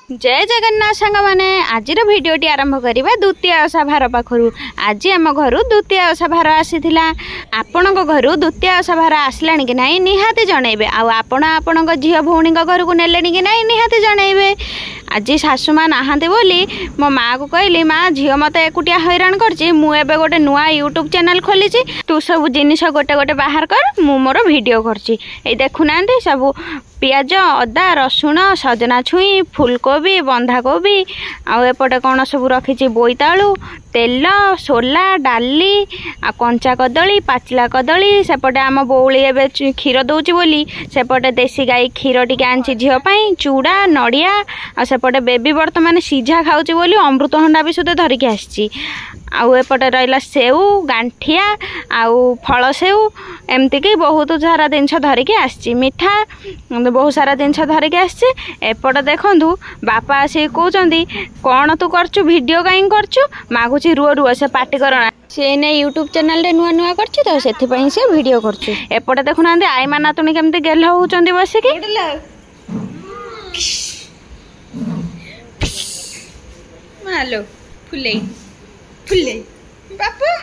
जय जगन्नाथ सांग मैंने आज भिडटी आरंभ करवा द्वितीय ओषा भार पाखु आज आम घर द्वितीय ओषा भार आसी आपण घर द्वितीय ओषा भार आसला कि ना निहाती जनइबे आपण आपण झील भौणी घर को नेले कि ना निहाती जनइबे। आज शाशु माँ नहांती बोली मो माँ को कहली माँ झील मत एकुटिया हैरान करछि मुझे गोटे नुआ यूट्यूब चैनल खोली तू सब जिनिस गोटे गोटे बाहर कर मु मोर वीडियो करछि ए देखुना सब पियाज अदा रसुण सजना छुई फुलकोबी बंधाकोबी आउपटे कौन सब रखी बोईतालु तेल सोला डाली आ कंचा कदली पाचिला कदली सेपटे आम बौली एवं क्षीर दौची बोली सेपटे देसी गाई क्षीर टी आनी झील चूड़ा नड़िया आसेपटे बेबी बर्तमान सीझा खाऊँ बोली अमृतभंडा भी सुधा धरिकी आसी आउपटे रहा सेऊ गांठिया आउ फल सेऊ एमती कि बहुत सारा जिनस धरिकी आसी मिठा बहुत सारा जिनस धरिकी आसी एपटे देखु बापा आसिक कहते कौन तू करचु वीडियो कहीं करचु मागुची रुआ रुआ से पार्टी करना से ने यूट्यूब चैनल रे नुआ नुआ करछि तो सेथिपई से वीडियो करछु। एपटे देखुना आई माना तुनी केमती गेल होउचंदी बसिकी मालो फुले फुले बापा